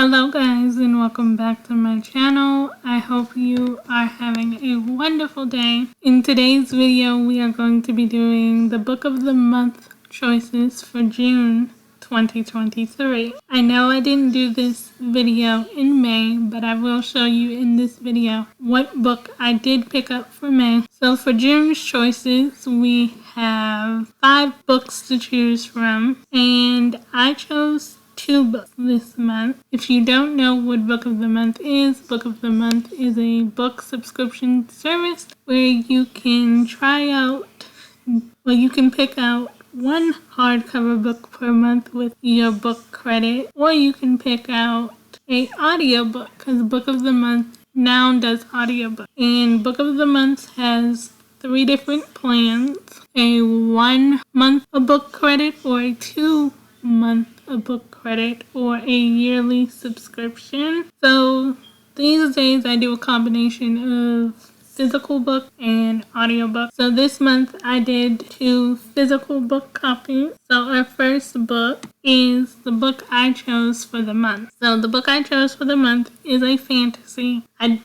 Hello guys and welcome back to my channel. I hope you are having a wonderful day. In today's video we are going to be doing the book of the month choices for June 2023. I know I didn't do this video in May, but I will show you in this video what book I did pick up for May. So for June's choices we have 5 books to choose from, and I chose 2 books this month. If you don't know what Book of the Month is, Book of the Month is a book subscription service where you can pick out one hardcover book per month with your book credit, or you can pick out a audiobook, because Book of the Month now does audiobook. And Book of the Month has 3 different plans: a 1 month a book credit, or a 2 month a book credit, or a yearly subscription. So these days I do a combination of physical book and audiobook. So this month I did 2 physical book copies. So our first book is the book I chose for the month. So the book I chose for the month is a fantasy. I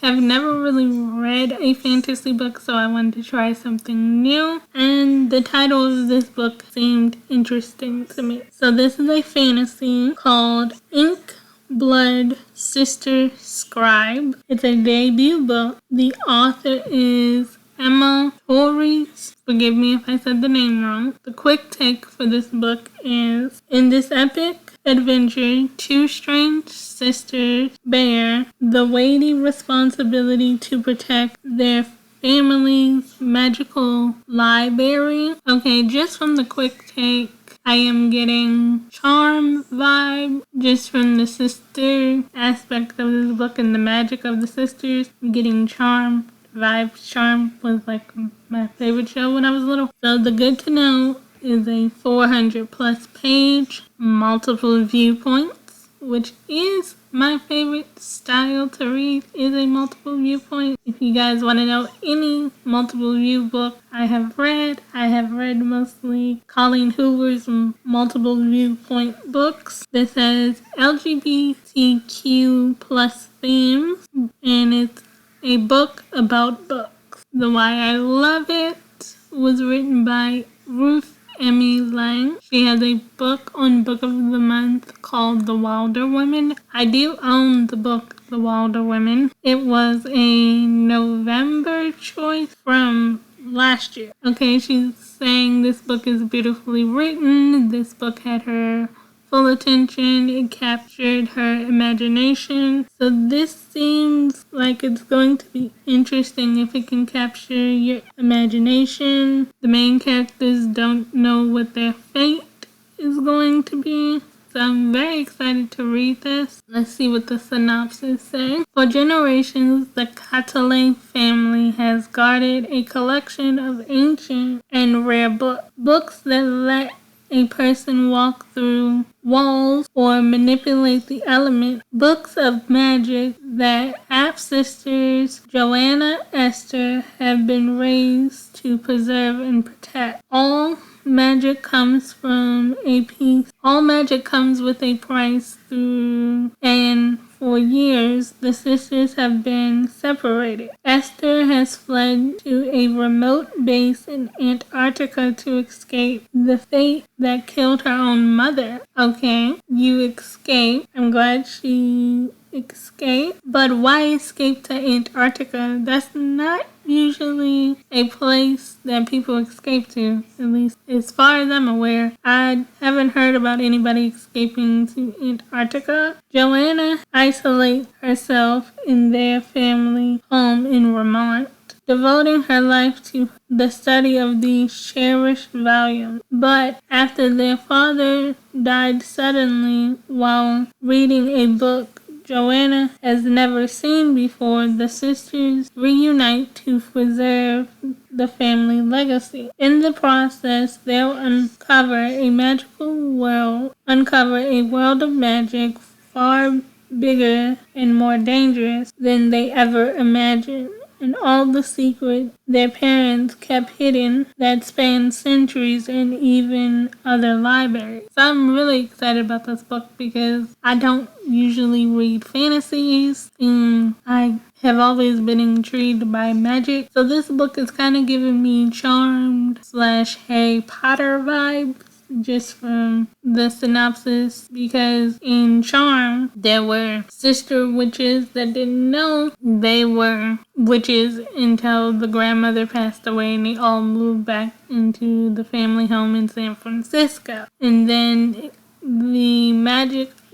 have never really read a fantasy book, so I wanted to try something new, and the title of this book seemed interesting to me. So this is a fantasy called Ink, Blood, Sister, Scribe. It's a debut book. The author is Emma Torres. Forgive me if I said the name wrong. The quick take for this book is: in this epic adventure, 2 strange sisters bear the weighty responsibility to protect their family's magical library. Okay, just from the quick take, I am getting charm vibe just from the sister aspect of this book and the magic of the sisters. I'm getting charm vibe. Charm was like my favorite show when I was little. So the good to know is a 400 plus page multiple viewpoints, which is my favorite style to read, is a multiple viewpoint. If you guys want to know any multiple view book I have read mostly Colleen Hoover's multiple viewpoint books. This has LGBTQ plus themes, and it's a book about books. The why I love it was written by Ruth Emmy Lang. She has a book on Book of the Month called The Wilder Women. I do own the book The Wilder Women. It was a November choice from last year. Okay, she's saying this book is beautifully written. This book had her full attention. It captured her imagination. So this seems like it's going to be interesting if it can capture your imagination. The main characters don't know what their fate is going to be. So I'm very excited to read this. Let's see what the synopsis says. For generations, the Catalan family has guarded a collection of ancient and rare books that let a person walk through walls or manipulate the element. Books of magic that half-sisters Joanna Esther have been raised to preserve and protect. All magic comes with a price and for years the sisters have been separated. Esther has fled to a remote base in Antarctica to escape the fate that killed her own mother. Okay, you escape. I'm glad she escaped. But why escape to Antarctica? That's not usually a place that people escape to, at least as far as I'm aware. I haven't heard about anybody escaping to Antarctica. Joanna isolates herself in their family home in Vermont, devoting her life to the study of these cherished volumes. But after their father died suddenly while reading a book Joanna has never seen before, the sisters reunite to preserve the family legacy. In the process, they'll uncover a world of magic far bigger and more dangerous than they ever imagined. and all the secrets their parents kept hidden that span centuries and even other libraries. So I'm really excited about this book because I don't usually read fantasies, and I have always been intrigued by magic. So this book is kind of giving me Charmed / Harry Potter vibes just from the synopsis, because in Charm there were sister witches that didn't know they were witches until the grandmother passed away and they all moved back into the family home in San Francisco. And then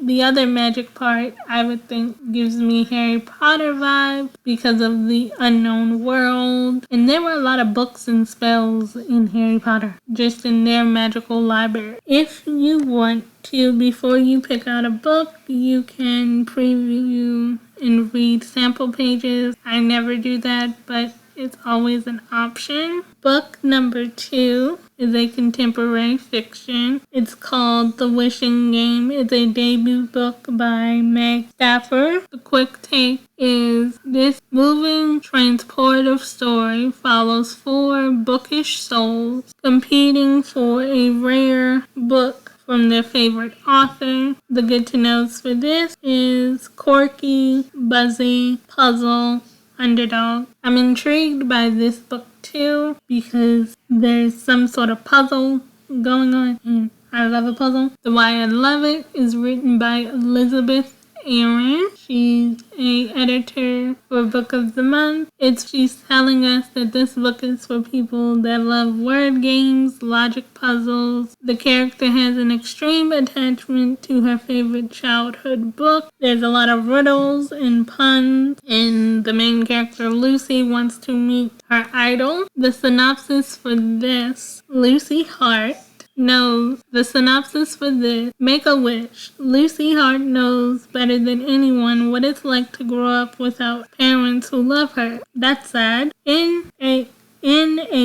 the other magic part, I would think, gives me Harry Potter vibes because of the unknown world. And there were a lot of books and spells in Harry Potter, just in their magical library. If you want to, before you pick out a book, you can preview and read sample pages. I never do that, but it's always an option. Book number 2 is a contemporary fiction. It's called The Wishing Game. It's a debut book by Meg Stafford. The quick take is this moving, transportive story follows 4 bookish souls competing for a rare book from their favorite author. The good to knows for this is quirky, buzzy, puzzle, underdog. I'm intrigued by this book too because there's some sort of puzzle going on, and I love a puzzle. The Why I Love It is written by Elizabeth Aaron. She's a editor for Book of the Month. She's telling us that this book is for people that love word games, logic puzzles. The character has an extreme attachment to her favorite childhood book. There's a lot of riddles and puns, and the main character, Lucy, wants to meet her idol. The synopsis for this: Lucy Hart knows the synopsis for this. Make a wish. Lucy Hart knows better than anyone what it's like to grow up without parents who love her. That's sad. In a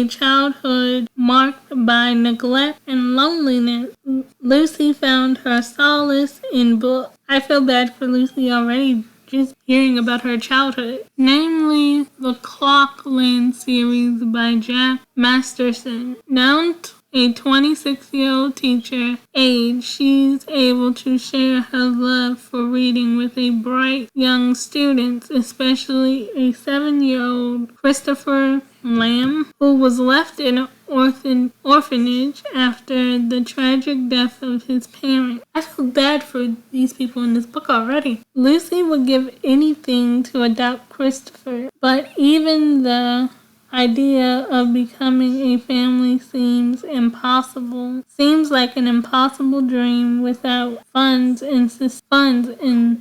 childhood marked by neglect and loneliness, Lucy found her solace in books. I feel bad for Lucy already just hearing about her childhood, namely the Clockland series by Jack Masterson. Now a 26-year-old teacher age, she's able to share her love for reading with a bright young student, especially a 7-year-old Christopher Lamb, who was left in an orphanage after the tragic death of his parents. I feel bad for these people in this book already. Lucy would give anything to adopt Christopher, but even the idea of becoming a family seems like an impossible dream without funds and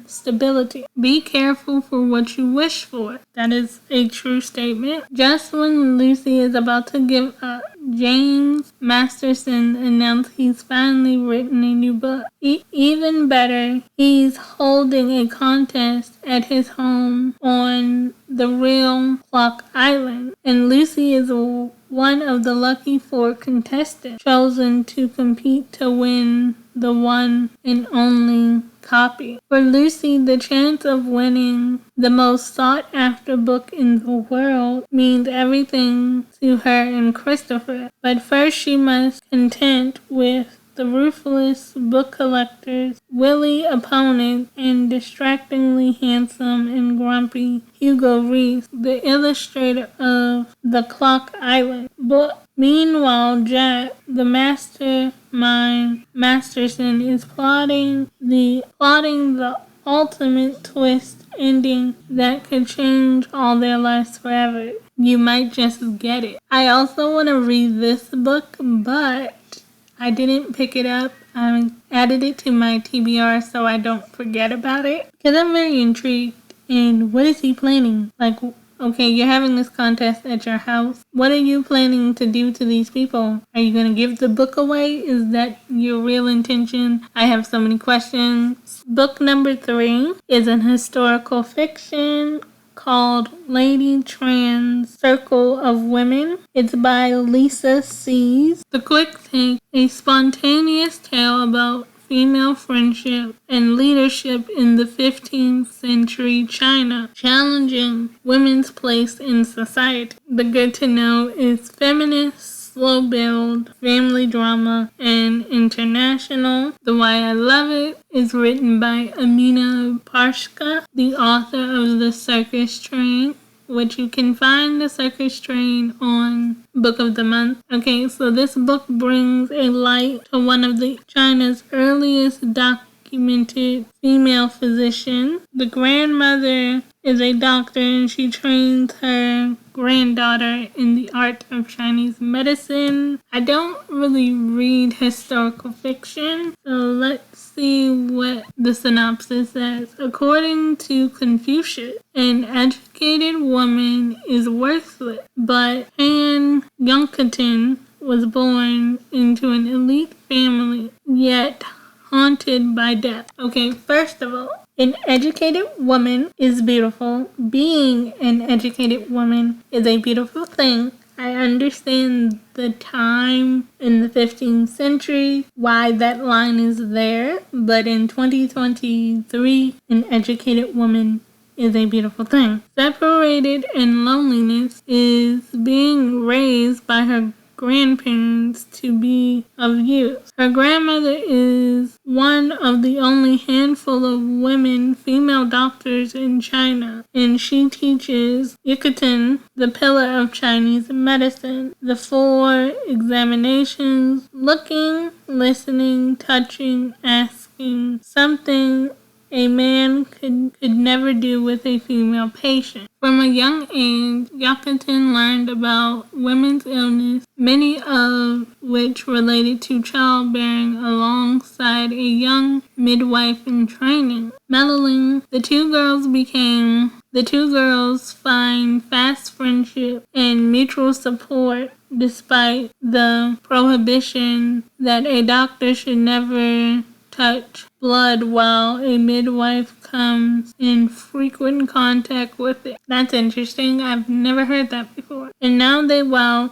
stability. Be careful for what you wish for. That is a true statement. Just when Lucy is about to give up, James Masterson announced he's finally written a new book. Even better, he's holding a contest at his home on the real Clock Island, and Lucy is one of the lucky 4 contestants chosen to compete to win the one and only copy. For Lucy, the chance of winning the most sought-after book in the world means everything to her and Christopher. But first she must contend with the ruthless book collectors, wily opponent, and distractingly handsome and grumpy Hugo Reese, the illustrator of The Clock Island book. Meanwhile, Jack, the mastermind Masterson, is plotting the ultimate twist ending that could change all their lives forever. You might just get it. I also want to read this book, but I didn't pick it up. I added it to my TBR so I don't forget about it, because I'm very intrigued. And what is he planning? Like, okay, you're having this contest at your house. What are you planning to do to these people? Are you going to give the book away? Is that your real intention? I have so many questions. Book number 3 is an historical fiction called Lady Tran's Circle of Women. It's by Lisa Sees. The quick take, a spontaneous tale about female friendship and leadership in the 15th century China, challenging women's place in society. The good to know is feminist, slow build, family drama, and international. The Why I Love It is written by Amina Parshka, the author of The Circus Train, which you can find The Circus Train on Book of the Month. Okay, so this book brings a light to one of China's earliest documented female physicians. The grandmother is a doctor and she trains her granddaughter in the art of Chinese medicine. I don't really read historical fiction, so let's see what the synopsis says. According to Confucius, an educated woman is worthless, but Han Yongkatan was born into an elite family, yet haunted by death. Okay, first of all, an educated woman is beautiful. Being an educated woman is a beautiful thing. I understand the time in the 15th century, why that line is there, but in 2023, an educated woman is a beautiful thing. Separated in loneliness is being raised by her grandparents to be of use. Her grandmother is one of the only handful of women female doctors in China, and she teaches Yikatan, the pillar of Chinese medicine, the 4 examinations: looking, listening, touching, asking, something a man could never do with a female patient. From a young age, Yikatan learned about women's illness, many of which related to childbearing, alongside a young midwife in training. Meddling, the two girls find fast friendship and mutual support despite the prohibition that a doctor should never touch blood while a midwife comes in frequent contact with it. That's interesting. I've never heard that before. And now they vow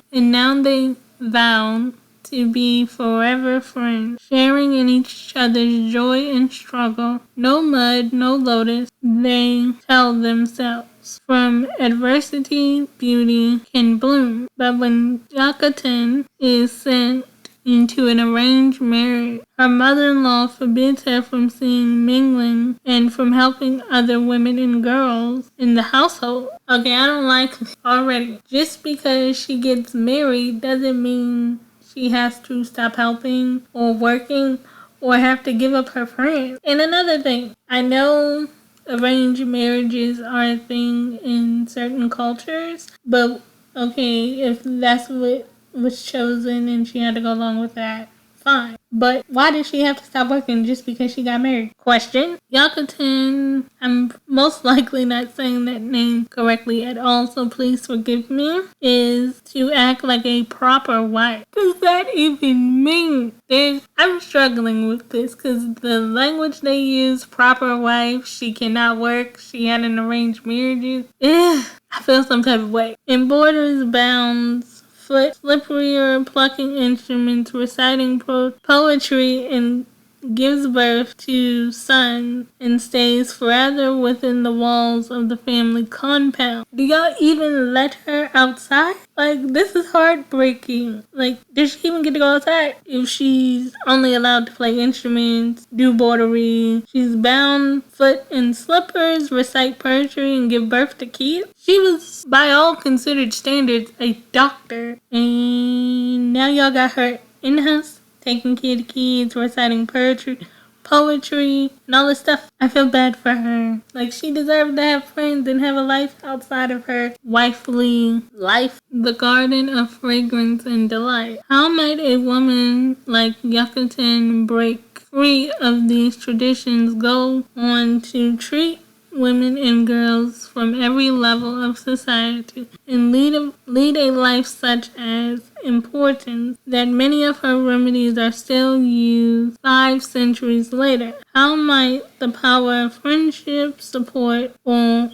to be forever friends, sharing in each other's joy and struggle. No mud, no lotus, they tell themselves. From adversity, beauty can bloom. But when Yikatan is sent into an arranged marriage, her mother-in-law forbids her from seeing mingling and from helping other women and girls in the household. Okay, I don't like this already. Just because she gets married doesn't mean she has to stop helping or working or have to give up her friends. And another thing, I know arranged marriages are a thing in certain cultures, but okay, if that's what was chosen and she had to go along with that, fine. But why did she have to stop working just because she got married? Question. Yikatan, I'm most likely not saying that name correctly at all, so please forgive me, is to act like a proper wife. What does that even mean? I'm struggling with this because the language they use, proper wife, she cannot work, she had an arranged marriage. I feel some type of way. In borders, bounds, foot, slippery or plucking instruments, reciting poetry, and gives birth to sons and stays forever within the walls of the family compound. Do y'all even let her outside? Like, this is heartbreaking. Like, does she even get to go outside? If she's only allowed to play instruments, do bordery, she's bound foot in slippers, recite poetry, and give birth to kids. She was, by all considered standards, a doctor. And now y'all got her in the house, taking care of kids, reciting poetry, and all this stuff. I feel bad for her. Like, she deserved to have friends and have a life outside of her wifely life. The garden of fragrance and delight. How might a woman like Yikatan break free of these traditions, go on to treat women and girls from every level of society, and lead a life such as importance that many of her remedies are still used 5 centuries later? How might the power of friendship, support, or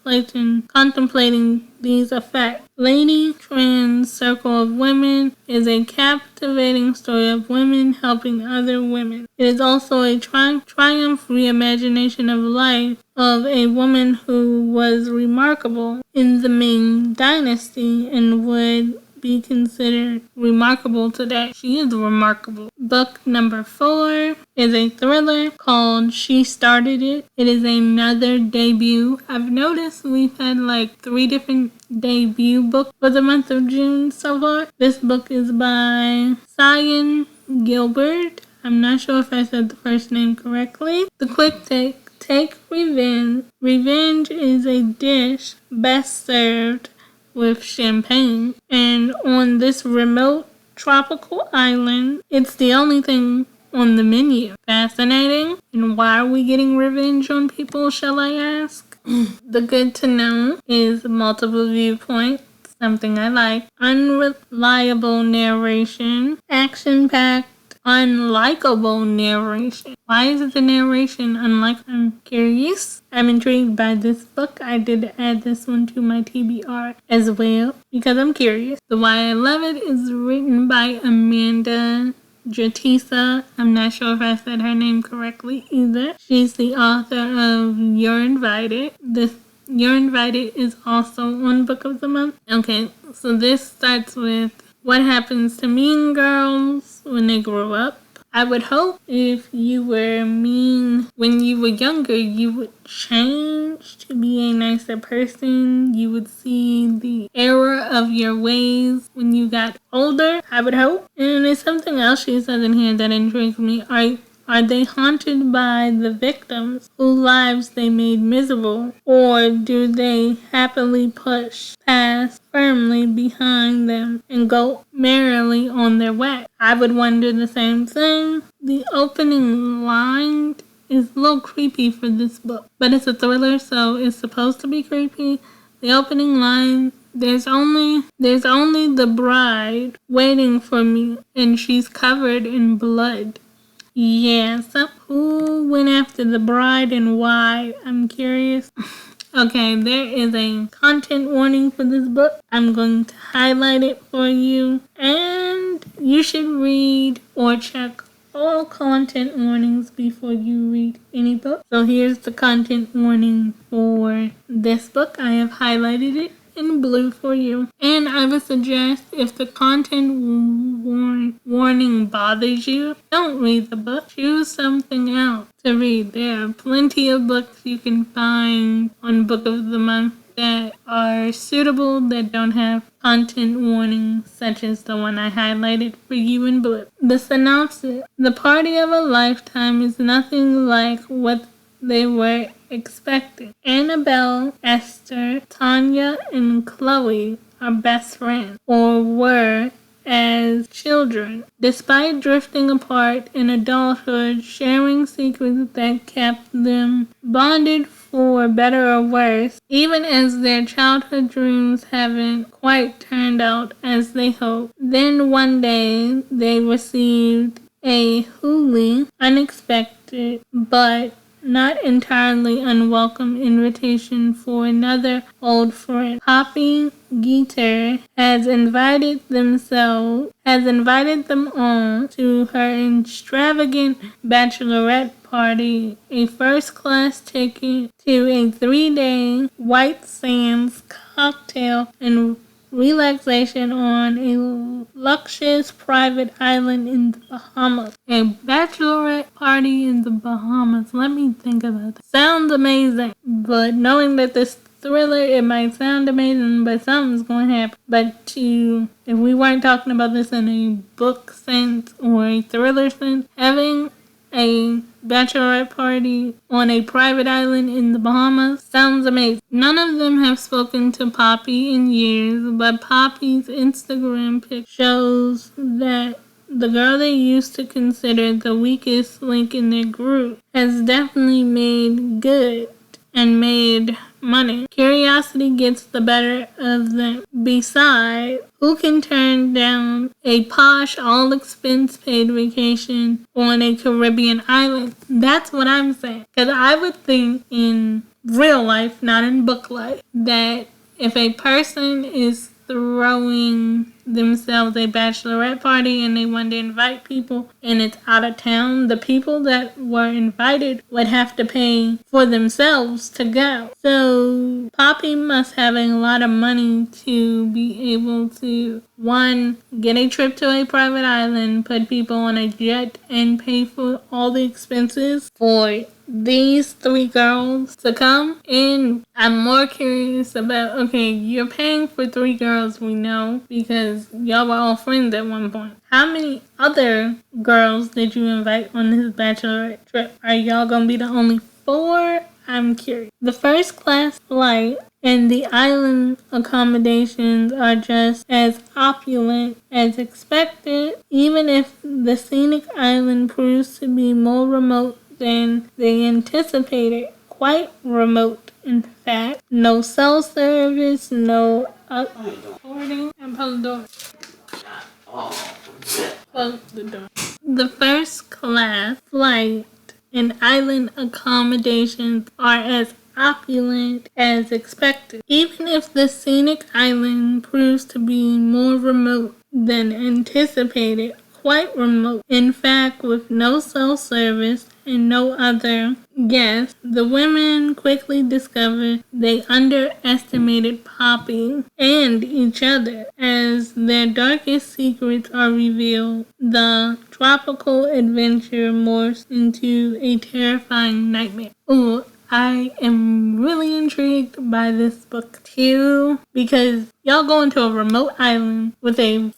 contemplating these effects. Lady Tran's Circle of Women is a captivating story of women helping other women. It is also a triumph reimagination of life of a woman who was remarkable in the Ming Dynasty and would be considered remarkable today. She is remarkable. Book number 4 is a thriller called She Started It. It is another debut. I've noticed we've had like 3 different debut books for the month of June so far. This book is by Cyan Gilbert. I'm not sure if I said the first name correctly. The quick take revenge. Revenge is a dish best served with champagne, and on this remote tropical island, it's the only thing on the menu. Fascinating. And why are we getting revenge on people, shall I ask? The good to know is multiple viewpoints, something I like. Unreliable narration, action-packed, unlikable narration. Why is the narration unlike? I'm curious. I'm intrigued by this book. I did add this one to my TBR as well because I'm curious. The Why I Love It is written by Amanda Jatisa. I'm not sure if I said her name correctly either. She's the author of You're Invited. You're Invited is also on Book of the Month. Okay, so this starts with what happens to mean girls when they grow up. I would hope if you were mean when you were younger, you would change to be a nicer person. You would see the error of your ways when you got older, I would hope. And there's something else she says in here that intrigues me. Are they haunted by the victims whose lives they made miserable, or do they happily push past firmly behind them and go merrily on their way? I would wonder the same thing. The opening line is a little creepy for this book, but it's a thriller, so it's supposed to be creepy. The opening line, there's only the bride waiting for me, and she's covered in blood. Yeah, so who went after the bride and why? I'm curious. Okay, there is a content warning for this book. I'm going to highlight it for you. And you should read or check all content warnings before you read any book. So here's the content warning for this book. I have highlighted it in blue for you. And I would suggest if the content warning bothers you, don't read the book. Choose something else to read. There are plenty of books you can find on Book of the Month that are suitable, that don't have content warnings, such as the one I highlighted for you in blue. The synopsis. The party of a lifetime is nothing like what they were expecting. Annabelle, Esther, Tanya, and Chloe are best friends, or were as children. Despite drifting apart in adulthood, sharing secrets that kept them bonded for better or worse, even as their childhood dreams haven't quite turned out as they hoped. Then one day they received a wholly unexpected but not entirely unwelcome invitation for another old friend. Poppy Geeter has invited them all to her extravagant bachelorette party, a first-class ticket to a 3-day White Sands cocktail and relaxation on a luxurious private island in the Bahamas. A bachelorette party in the Bahamas. Let me think about that. Sounds amazing, but knowing that this thriller, it might sound amazing, but something's going to happen. But if we weren't talking about this in a book sense or a thriller sense, having a bachelorette party on a private island in the Bahamas sounds amazing. None of them have spoken to Poppy in years, but Poppy's Instagram pic shows that the girl they used to consider the weakest link in their group has definitely made good and made money. Curiosity gets the better of them. Besides, who can turn down a posh, all-expense-paid vacation on a Caribbean island? That's what I'm saying. Because I would think in real life, not in book life, that if a person is throwing themselves a bachelorette party and they want to invite people and it's out of town, the people that were invited would have to pay for themselves to go. So Poppy must have a lot of money to be able to, one, get a trip to a private island, put people on a jet, and pay for all the expenses for these 3 girls to come. And I'm more curious about, okay, you're paying for 3 girls, we know, because y'all were all friends at one point. How many other girls did you invite on this bachelorette trip? Are y'all gonna be the only 4? I'm curious. The first class flight and the island accommodations are just as opulent as expected, even if the scenic island proves to be more remote than they anticipated. Quite remote, in fact. No cell service, no boarding. And close the door. Close the door. The first class flight and island accommodations are as opulent as expected, even if the scenic island proves to be more remote than anticipated. Quite remote. In fact, with no cell service and no other guests, the women quickly discovered they underestimated Poppy and each other as their darkest secrets are revealed. The tropical adventure morphs into a terrifying nightmare. Ooh, I am really intrigued by this book too, because y'all going to a remote island with a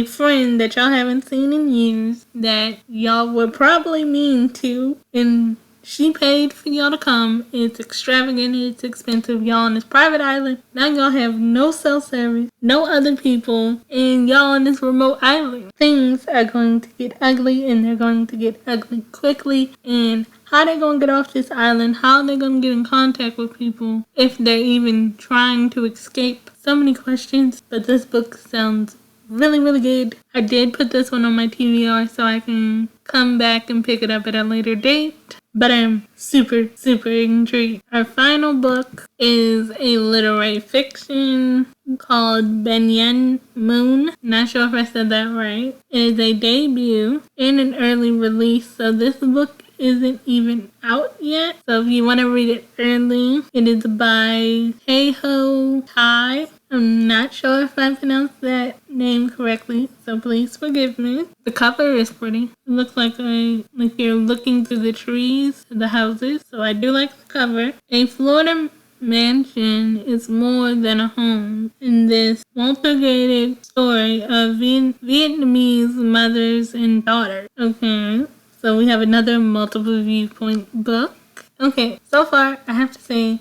friend that y'all haven't seen in years that y'all were probably mean to, and she paid for y'all to come. It's extravagant, it's expensive. Y'all on this private island. Now y'all have no cell service, no other people, and y'all on this remote island. Things are going to get ugly, and they're going to get ugly quickly, and how they gonna get off this island? How are they gonna get in contact with people if they're even trying to escape? So many questions, but this book sounds really, really good. I did put this one on my TBR so I can come back and pick it up at a later date, but I'm super, super intrigued. Our final book is a literary fiction called Banyan Moon. Not sure if I said that right. It is a debut and an early release, so this book isn't even out yet. So if you want to read it early, it is by Heiho Tai. I'm not sure if I pronounced that name correctly, so please forgive me. The cover is pretty. It looks like you're looking through the trees, the houses, so I do like the cover. A Florida mansion is more than a home in this multigrated story of Vietnamese mothers and daughters. Okay. So we have another multiple viewpoint book. Okay, so far I have to say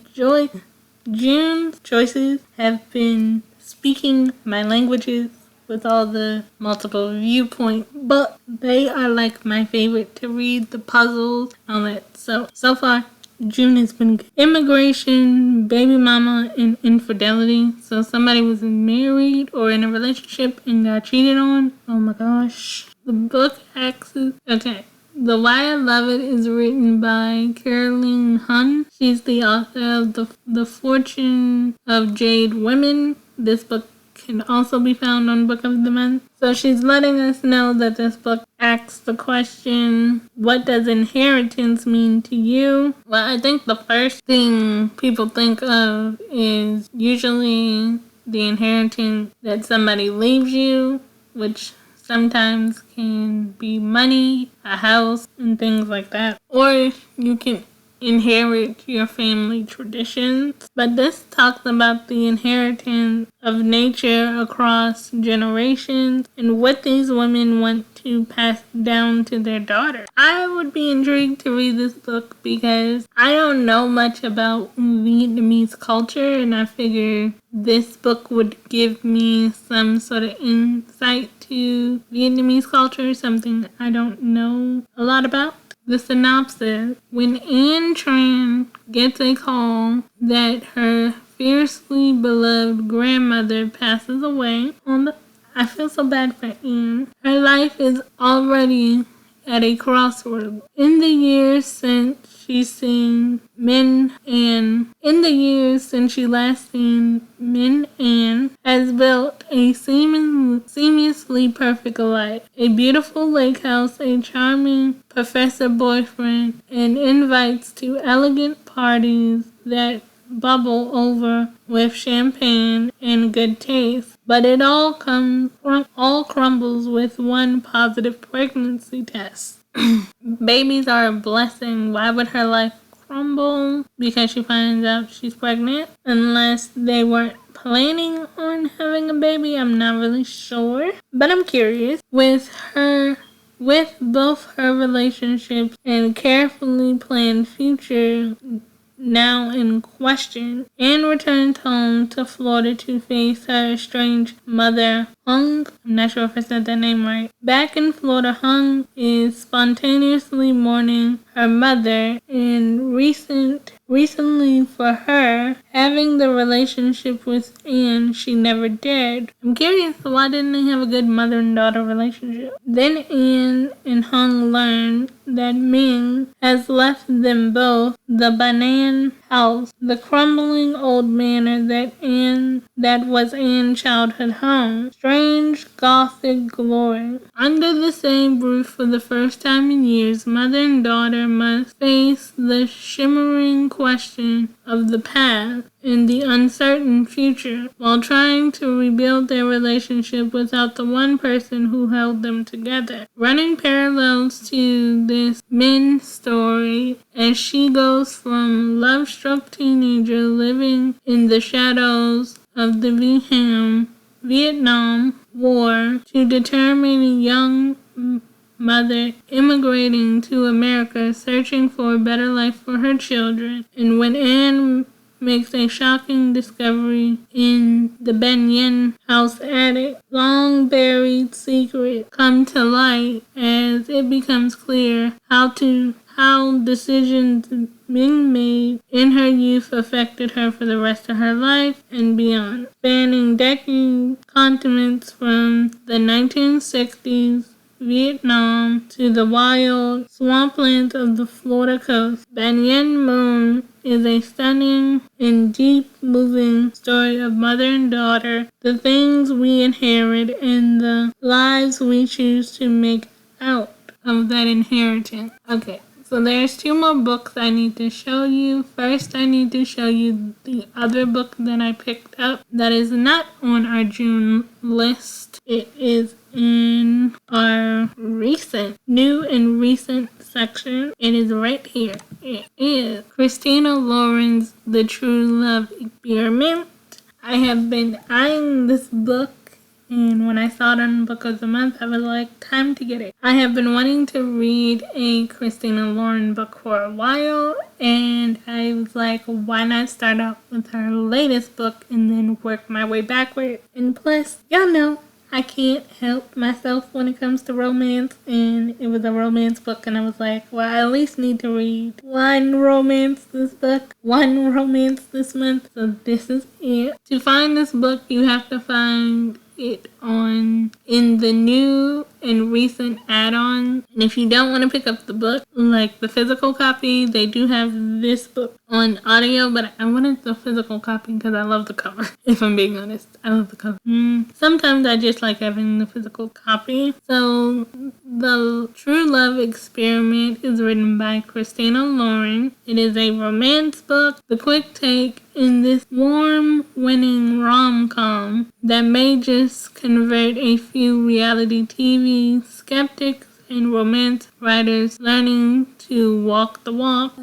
June's choices have been speaking my languages with all the multiple viewpoint books. They are like my favorite to read, the puzzles, all that. So far June has been good. Immigration, baby mama, and infidelity. So somebody was married or in a relationship and got cheated on. Oh my gosh. The book axis. Okay. The Why I Love It is written by Caroline Hun. She's the author of The Fortune of Jade Women. This book can also be found on Book of the Month. So she's letting us know that this book asks the question, what does inheritance mean to you? Well, I think the first thing people think of is usually the inheritance that somebody leaves you, which sometimes can be money, a house, and things like that. Or you can inherit your family traditions. But this talks about the inheritance of nature across generations and what these women want to pass down to their daughters. I would be intrigued to read this book because I don't know much about Vietnamese culture, and I figure this book would give me some sort of insight to Vietnamese culture, something I don't know a lot about. The synopsis: when Anne Tran gets a call that her fiercely beloved grandmother passes away, I feel so bad for Anne. Her life is already at a crossroad. In the years since she last seen Min Ann has built a seamlessly perfect life. A beautiful lake house, a charming professor boyfriend, and invites to elegant parties that bubble over with champagne and good taste. But it all crumbles with one positive pregnancy test. Babies are a blessing. Why would her life crumble because she finds out she's pregnant? Unless they weren't planning on having a baby, I'm not really sure. But I'm curious. With both her relationships and carefully planned future now in question, Anne returned home to Florida to face her estranged mother, Hung. I'm not sure if I said that name right. Back in Florida, Hung is spontaneously mourning her mother, and recently for her, having the relationship with Anne she never did. I'm curious, why didn't they have a good mother and daughter relationship? Then Anne and Hung learn that Ming has left them both the Banyan house, the crumbling old manor that was Anne's childhood home. Strange Gothic glory. Under the same roof for the first time in years, mother and daughter must face the shimmering question of the past and the uncertain future, while trying to rebuild their relationship without the one person who held them together. Running parallels to this Min story as she goes from love-struck teenager living in the shadows of the Vietnam War to determined young mother immigrating to America, searching for a better life for her children. And when Anne makes a shocking discovery in the Banyan house attic, long buried secrets come to light as it becomes clear how decisions Ming made in her youth affected her for the rest of her life and beyond, spanning continents from the 1960s Vietnam to the wild swamplands of the Florida coast. Banyan Moon is a stunning and deep moving story of mother and daughter, the things we inherit and the lives we choose to make out of that inheritance. Okay. So there's 2 more books I need to show you. First, I need to show you the other book that I picked up that is not on our June list. It is in our new and recent section. It is right here. It is Christina Lauren's The True Love Experiment. I have been eyeing this book, and when I saw it on Book of the Month, I was like, time to get it. I have been wanting to read a Christina Lauren book for a while, and I was like, why not start out with her latest book and then work my way backward? And plus, y'all know, I can't help myself when it comes to romance, and it was a romance book, and I was like, well, I at least need to read one romance this month, so this is it. To find this book, you have to find it in the new and recent add-on. And if you don't want to pick up the book, like the physical copy, they do have this book on audio, but I wanted the physical copy because I love the cover. If I'm being honest, I love the cover. Sometimes I just like having the physical copy. So The True Love Experiment is written by Christina Lauren. It is a romance book, the quick take in this warm, winning rom-com that may just convert a few reality TV skeptics and romance writers learning to walk the walk.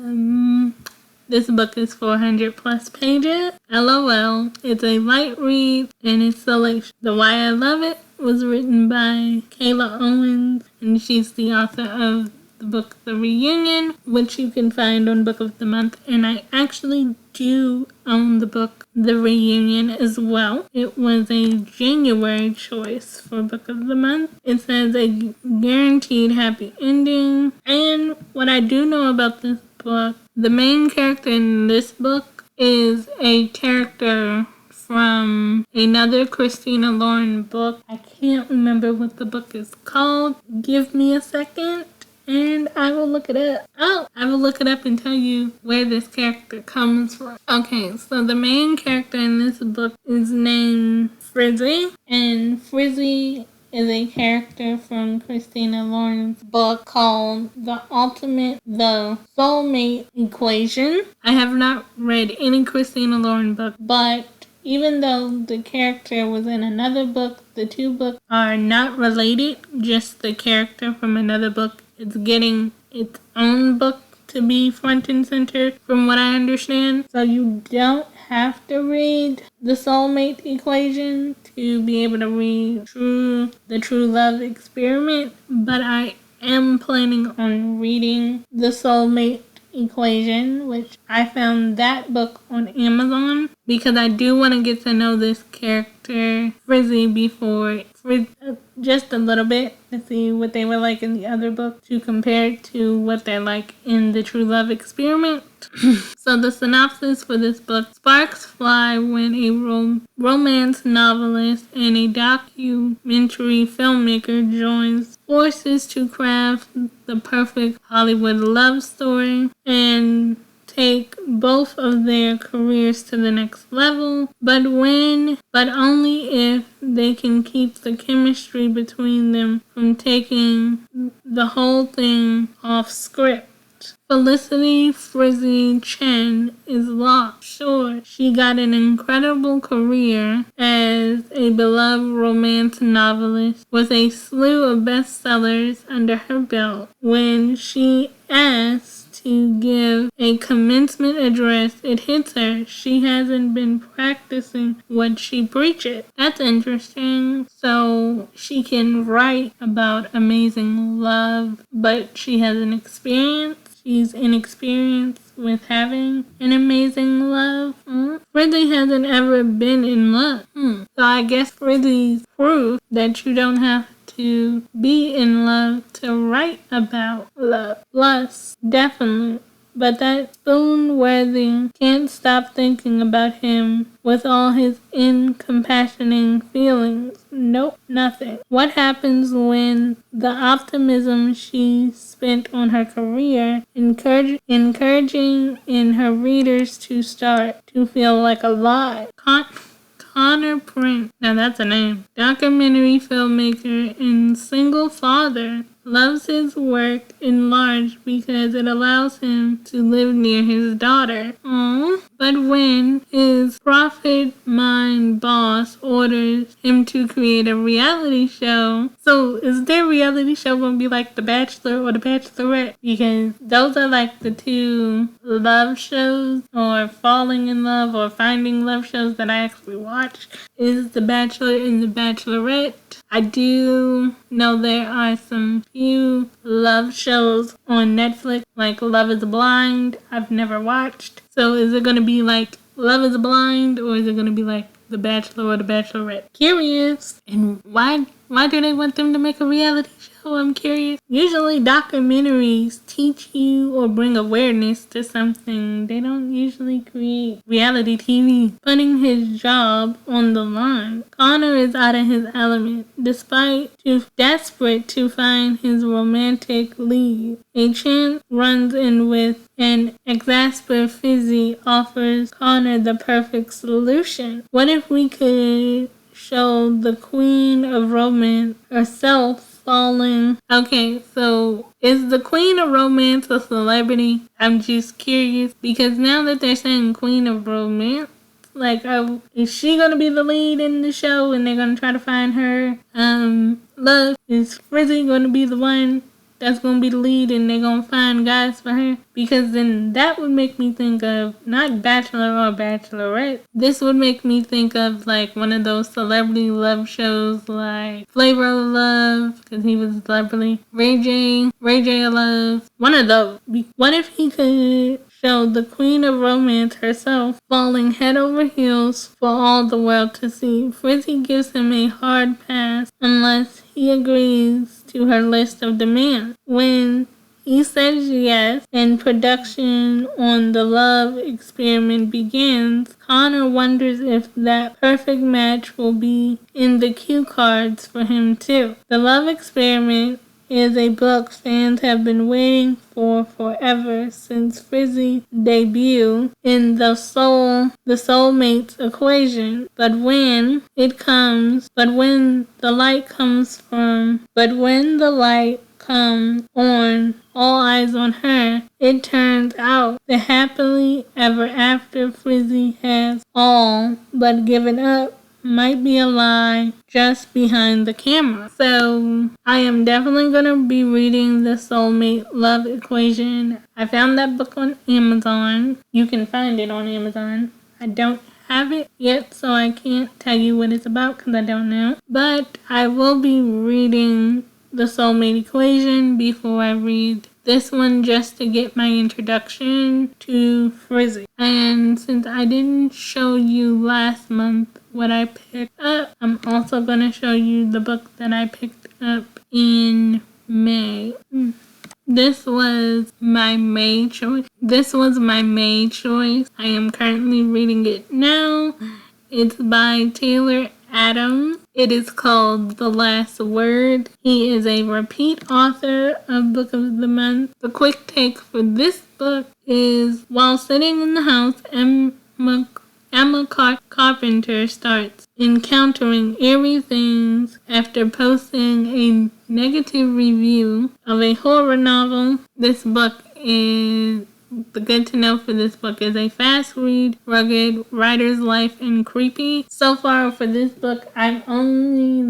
This book is 400 plus pages. LOL. It's a light read and it's salacious. The Why I Love It was written by Kayla Owens, and she's the author of the book The Reunion, which you can find on Book of the Month. And I actually do own the book The Reunion as well. It was a January choice for Book of the Month. It says a guaranteed happy ending. And what I do know about this book, the main character in this book is a character from another Christina Lauren book. I can't remember what the book is called. Give me a second. and I will look it up. I will look it up and tell you where this character comes from. Okay, so the main character in this book is named Frizzy, and Frizzy is a character from Christina Lauren's book called The Soulmate Equation. I have not read any Christina Lauren book, but even though the character was in another book, the two books are not related, just the character from another book is getting its own book to be front and center, from what I understand. So you don't have to read The Soulmate Equation to be able to read The True Love Experiment, but I am planning on reading The Soulmate Equation, which I found that book on Amazon, because I do want to get to know this character Frizzy just a little bit, to see what they were like in the other book to compare it to what they're like in The True Love Experiment. So the synopsis for this book: sparks fly when a romance novelist and a documentary filmmaker joins forces to craft the perfect Hollywood love story and take both of their careers to the next level, but only if they can keep the chemistry between them from taking the whole thing off script. Felicity Frizzy Chen is lost. Sure, she got an incredible career as a beloved romance novelist with a slew of bestsellers under her belt. When she asks to give a commencement address, it hits her. She hasn't been practicing what she preaches. That's interesting. So she can write about amazing love, but she has an experience. She's inexperienced with having an amazing love. Frizzy hasn't ever been in love. So I guess Frizzy's proof that you don't have to be in love to write about love. Plus, definitely. But that Spoonworthy can't stop thinking about him with all his incompassionating feelings. Nope, nothing. What happens when the optimism she spent on her career encouraging in her readers to start to feel like a lie? Connor Prince, now that's a name, documentary filmmaker and single father, loves his work in large because it allows him to live near his daughter. But when his profit mind boss orders him to create a reality show, so is their reality show going to be like The Bachelor or The Bachelorette? Because those are like the two love shows, or falling in love or finding love shows that I actually watch, is The Bachelor and The Bachelorette. I do know there are some few love shows on Netflix, like Love is Blind. I've never watched. So is it going to be like Love is Blind, or is it going to be like The Bachelor or The Bachelorette? Curious. And why do they want them to make a reality show? I'm curious. Usually documentaries teach you or bring awareness to something. They don't usually create reality TV. Putting his job on the line. Connor is out of his element, despite desperate to find his romantic lead. A chance runs in with an exasperated Fizzy offers Connor the perfect solution. What if we could show the queen of romance herself falling? Okay, so is the queen of romance a celebrity? I'm just curious, because now that they're saying queen of romance, like, is she gonna be the lead in the show and they're gonna try to find her love? Is Frizzy gonna be the one that's gonna be the lead and they're gonna find guys for her? Because then that would make me think of not Bachelor or Bachelorette. This would make me think of like one of those celebrity love shows like Flavor of Love, because he was a celebrity. Ray J of Love. One of those. What if he could show the queen of romance herself falling head over heels for all the world to see? Frizzy gives him a hard pass unless he agrees to her list of demands. When he says yes and production on the love experiment begins, Connor wonders if that perfect match will be in the cue cards for him too. The love experiment is a book fans have been waiting for forever since Frizzy's debut in the soulmates equation. But when the light comes on, all eyes on her, it turns out the happily ever after Frizzy has all but given up might be a lie just behind the camera. So I am definitely going to be reading the Soulmate Love Equation. I found that book on Amazon. You can find it on Amazon. I don't have it yet, so I can't tell you what it's about because I don't know. But I will be reading the Soulmate Equation before I read this one just to get my introduction to Frizzy. And since I didn't show you last month what I picked up, I'm also going to show you the book that I picked up in May. This was my May choice. I am currently reading it now. It's by Taylor Adams. It is called The Last Word. He is a repeat author of Book of the Month. The quick take for this book is, while sitting in the house, Emma Carpenter starts encountering eerie things after posting a negative review of a horror novel. The good to know for this book is a fast read, rugged, writer's life, and creepy. So far for this book, I'm only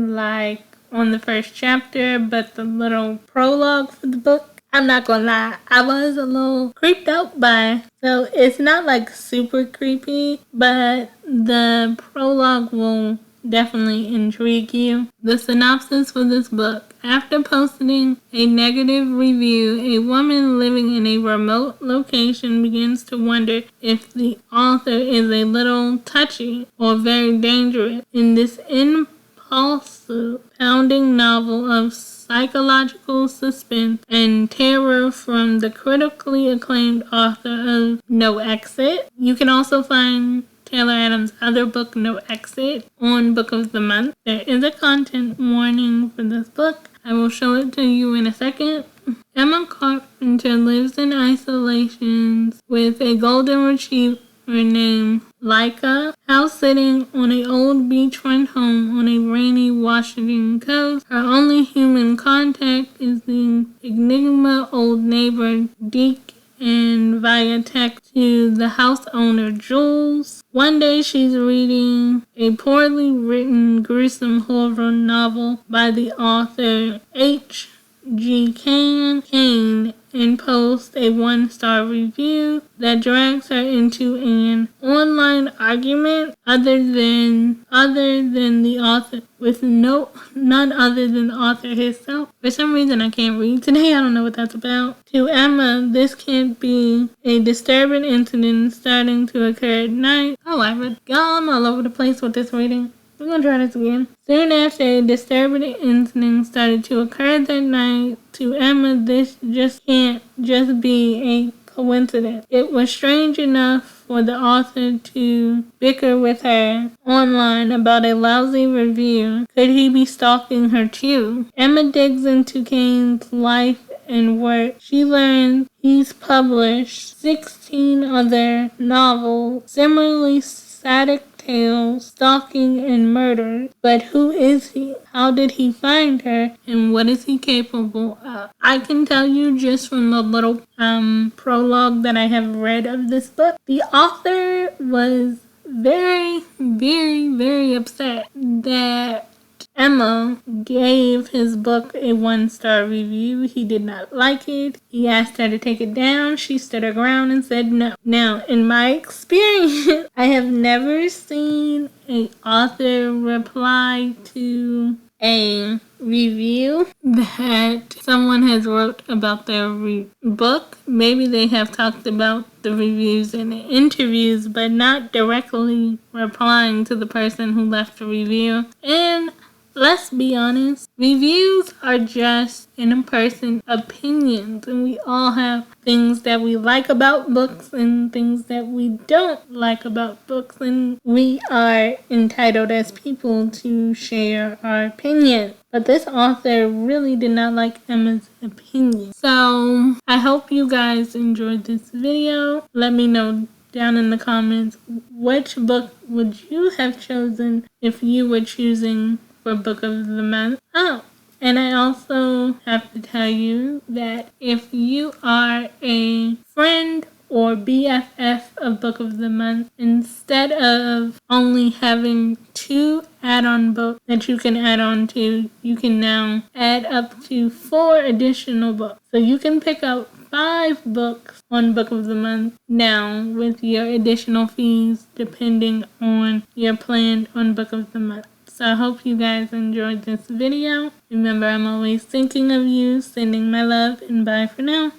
on the first chapter, but the little prologue for the book, I'm not gonna lie, I was a little creeped out by. So it's not super creepy, but the prologue will definitely intrigue you. The synopsis for this book: after posting a negative review, a woman living in a remote location begins to wonder if the author is a little touchy or very dangerous. In this impulsive, pounding novel of psychological suspense and terror from the critically acclaimed author of No Exit. You can also find Taylor Adams' other book, No Exit, on Book of the Month. There is a content warning for this book. I will show it to you in a second. Emma Carpenter lives in isolation with a golden retriever named Laika, house sitting on an old beachfront home on a rainy Washington coast. Her only human contact is the enigma old neighbor Deke, and via text to the house owner Jules. One day she's reading a poorly written, gruesome horror novel by the author H.G. Cain and posts a 1-star review that drags her into an online argument other than the author with none other than the author himself. For some reason I can't read today. I don't know what that's about. To Emma, this can't be a disturbing incident starting to occur at night. Oh, I'm all over the place with this reading. We're going to try this again. Soon after a disturbing incident started to occur that night, to Emma, this just can't just be a coincidence. It was strange enough for the author to bicker with her online about a lousy review. Could he be stalking her too? Emma digs into Cain's life and work. She learns he's published 16 other novels, similarly sadistic tales, stalking, and murder. But who is he? How did he find her? And what is he capable of? I can tell you just from the little prologue that I have read of this book, the author was very, very, very upset that Emma gave his book a 1-star review. He did not like it. He asked her to take it down. She stood her ground and said no. Now, in my experience, I have never seen an author reply to a review that someone has wrote about their book. Maybe they have talked about the reviews in the interviews, but not directly replying to the person who left the review. And let's be honest, reviews are just in-person opinions, and we all have things that we like about books and things that we don't like about books, and we are entitled as people to share our opinion. But this author really did not like Emma's opinion. So I hope you guys enjoyed this video. Let me know down in the comments, which book would you have chosen if you were choosing for Book of the Month? Oh, and I also have to tell you that if you are a friend or BFF of Book of the Month, instead of only having 2 add-on books that you can add on to, you can now add up to 4 additional books. So you can pick up 5 books on Book of the Month now with your additional fees depending on your plan on Book of the Month. So I hope you guys enjoyed this video. Remember, I'm always thinking of you, sending my love, and bye for now.